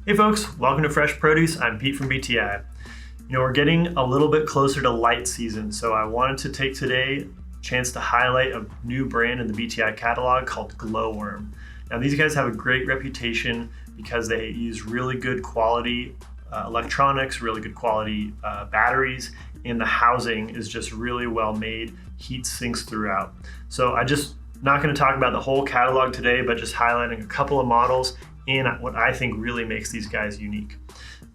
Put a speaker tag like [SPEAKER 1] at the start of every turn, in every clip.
[SPEAKER 1] Hey folks, welcome to Fresh Produce. I'm Pete from BTI. We're getting a little bit closer to light season, so I wanted to take today a chance to highlight a new brand in the BTI catalog called Gloworm. Now these guys have a great reputation because they use really good quality electronics, really good quality batteries, and the housing is just really well made, heat sinks throughout. So I just not going to talk about the whole catalog today, but just highlighting a couple of models and what I think really makes these guys unique.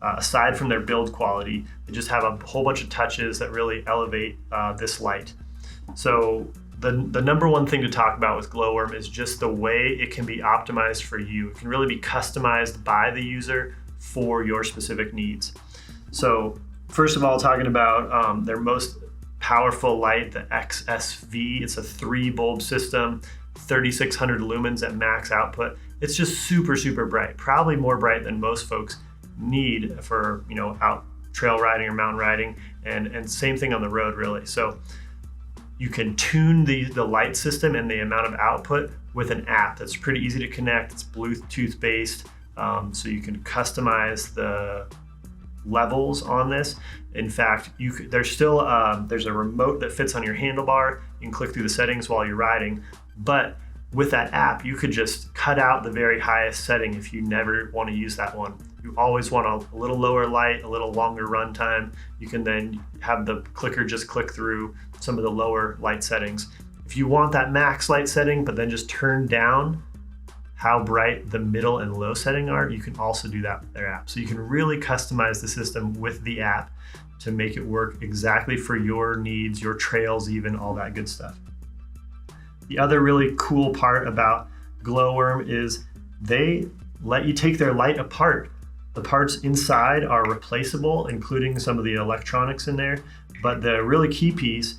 [SPEAKER 1] Aside from their build quality, they just have a whole bunch of touches that really elevate this light. So the number one thing to talk about with Gloworm is just the way it can be optimized for you. It can really be customized by the user for your specific needs. So first of all, talking about their most powerful light, the XSV. It's a 3 bulb system, 3600 lumens at max output. It's just super, super bright, probably more bright than most folks need for out trail riding or mountain riding, and same thing on the road really. So you can tune the light system and the amount of output with an app that's pretty easy to connect. It's Bluetooth based, so you can customize the levels on this. In fact, there's a remote that fits on your handlebar. You can click through the settings while you're riding, but with that app, you could just cut out the very highest setting if you never want to use that one. You always want a little lower light, a little longer run time. You can then have the clicker just click through some of the lower light settings. If you want that max light setting, but then just turn down how bright the middle and low setting are, you can also do that with their app. So you can really customize the system with the app to make it work exactly for your needs, your trails even, all that good stuff. The other really cool part about Gloworm is they let you take their light apart. The parts inside are replaceable, including some of the electronics in there, but the really key piece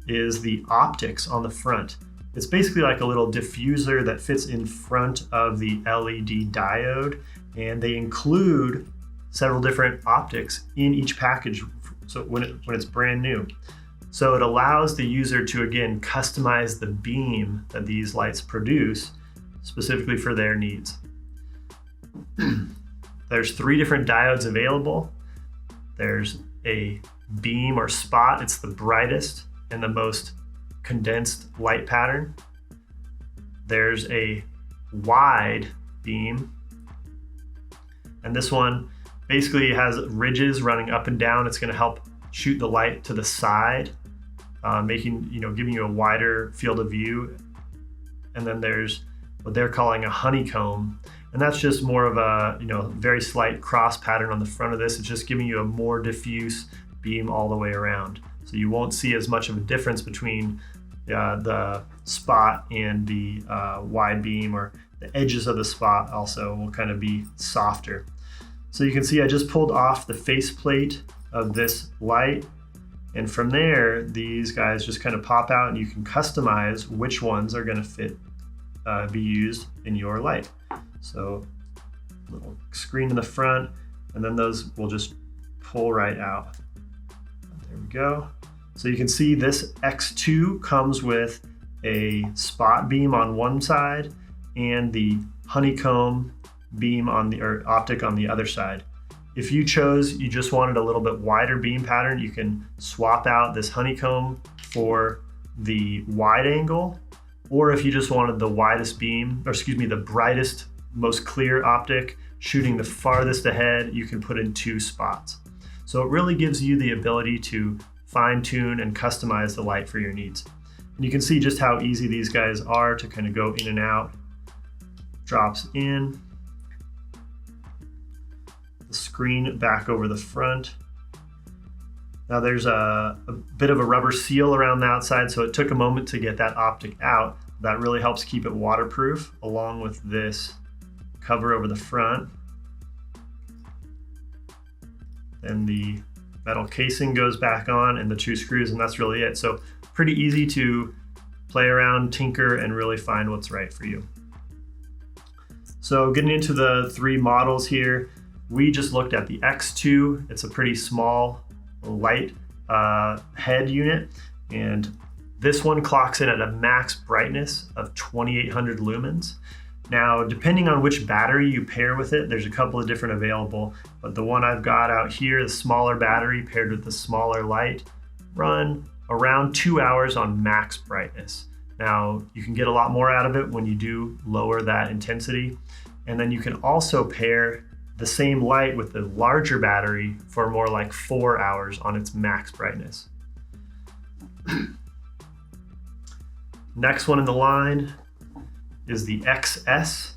[SPEAKER 1] is the optics on the front. It's basically like a little diffuser that fits in front of the LED diode, and they include several different optics in each package so when it's brand new. So it allows the user to, again, customize the beam that these lights produce specifically for their needs. There's 3 different diodes available. There's a beam or spot. It's the brightest and the most condensed light pattern. There's a wide beam. And this one basically has ridges running up and down. It's going to help shoot the light to the side, giving you a wider field of view. And then there's what they're calling a honeycomb, and that's just more of a very slight cross pattern on the front of this. It's just giving you a more diffuse beam all the way around, so you won't see as much of a difference between the spot and the wide beam, or the edges of the spot also will kind of be softer. So you can see I just pulled off the faceplate of this light, and from there these guys just kind of pop out, and you can customize which ones are going to be used in your light. So little screen in the front, and then those will just pull right out. There we go. So you can see this X2 comes with a spot beam on one side and the honeycomb beam or optic on the other side. If you just wanted a little bit wider beam pattern, you can swap out this honeycomb for the wide angle, or if you just wanted the widest beam, the brightest, most clear optic shooting the farthest ahead, you can put in 2 spots. So it really gives you the ability to fine tune and customize the light for your needs. And you can see just how easy these guys are to kind of go in and out. Drops in. The screen back over the front. Now there's a bit of a rubber seal around the outside, so it took a moment to get that optic out. That really helps keep it waterproof, along with this cover over the front. Then the metal casing goes back on, and the 2 screws, and that's really it. So pretty easy to play around, tinker, and really find what's right for you. So getting into the 3 models here, we just looked at the X2. It's a pretty small light head unit, and this one clocks in at a max brightness of 2800 lumens. Now, depending on which battery you pair with it, there's a couple of different available, but the one I've got out here, the smaller battery paired with the smaller light, run around 2 hours on max brightness. Now, you can get a lot more out of it when you do lower that intensity. And then you can also pair the same light with the larger battery for more like 4 hours on its max brightness. Next one in the line is the XS.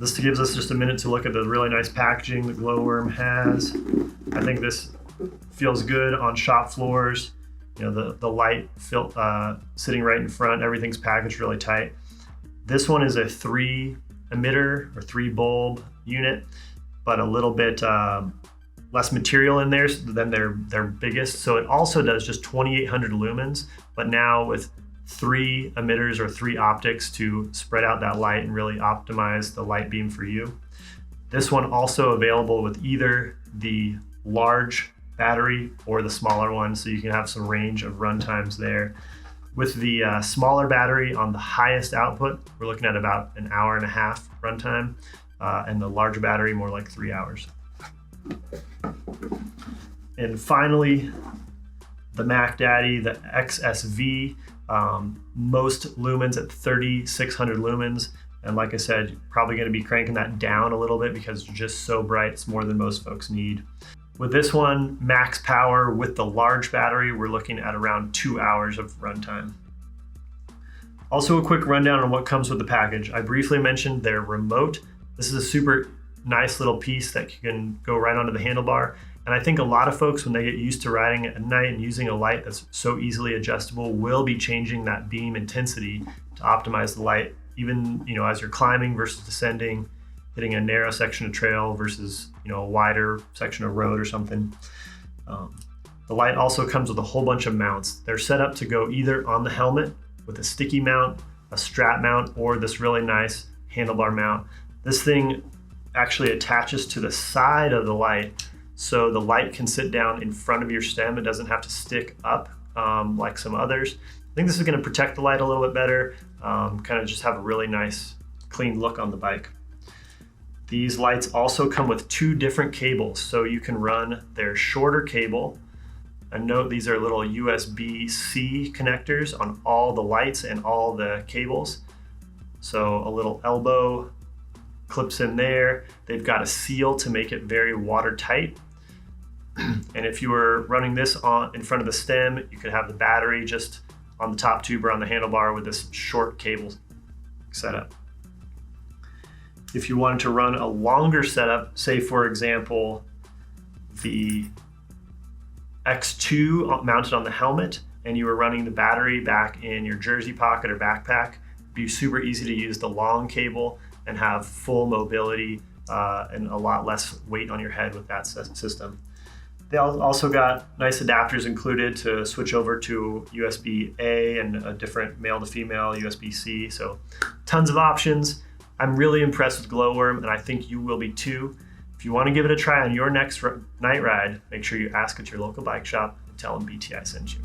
[SPEAKER 1] This gives us just a minute to look at the really nice packaging that Gloworm has. I think this feels good on shop floors. You know, the light sitting right in front, everything's packaged really tight. This one is a 3 emitter or 3 bulb unit, but a little bit less material in there than their biggest. So it also does just 2800 lumens, but now with 3 emitters or 3 optics to spread out that light and really optimize the light beam for you. This one also available with either the large battery or the smaller one, so you can have some range of run times there. With the smaller battery on the highest output, we're looking at about an hour and a half runtime, and the larger battery more like 3 hours. And finally, the Mac Daddy, the XSV, most lumens at 3600 lumens. And like I said, probably going to be cranking that down a little bit because it's just so bright. It's more than most folks need. With this one, max power with the large battery, we're looking at around 2 hours of runtime. Also, a quick rundown on what comes with the package. I briefly mentioned their remote. This is a super nice little piece that you can go right onto the handlebar. And I think a lot of folks, when they get used to riding at night and using a light that's so easily adjustable, will be changing that beam intensity to optimize the light, even as you're climbing versus descending, hitting a narrow section of trail versus a wider section of road or something. The light also comes with a whole bunch of mounts. They're set up to go either on the helmet with a sticky mount, a strap mount, or this really nice handlebar mount. This thing actually attaches to the side of the light, so the light can sit down in front of your stem. It doesn't have to stick up like some others. I think this is going to protect the light a little bit better, kind of just have a really nice, clean look on the bike. These lights also come with 2 different cables, so you can run their shorter cable. And note these are little USB-C connectors on all the lights and all the cables. So a little elbow clips in there. They've got a seal to make it very watertight. And if you were running this in front of the stem, you could have the battery just on the top tube or on the handlebar with this short cable setup. If you wanted to run a longer setup, say for example, the X2 mounted on the helmet, and you were running the battery back in your jersey pocket or backpack, it'd be super easy to use the long cable and have full mobility and a lot less weight on your head with that system. They also got nice adapters included to switch over to USB-A and a different male to female USB-C, so tons of options. I'm really impressed with Gloworm, and I think you will be too. If you want to give it a try on your next night ride, make sure you ask at your local bike shop and tell them BTI sent you.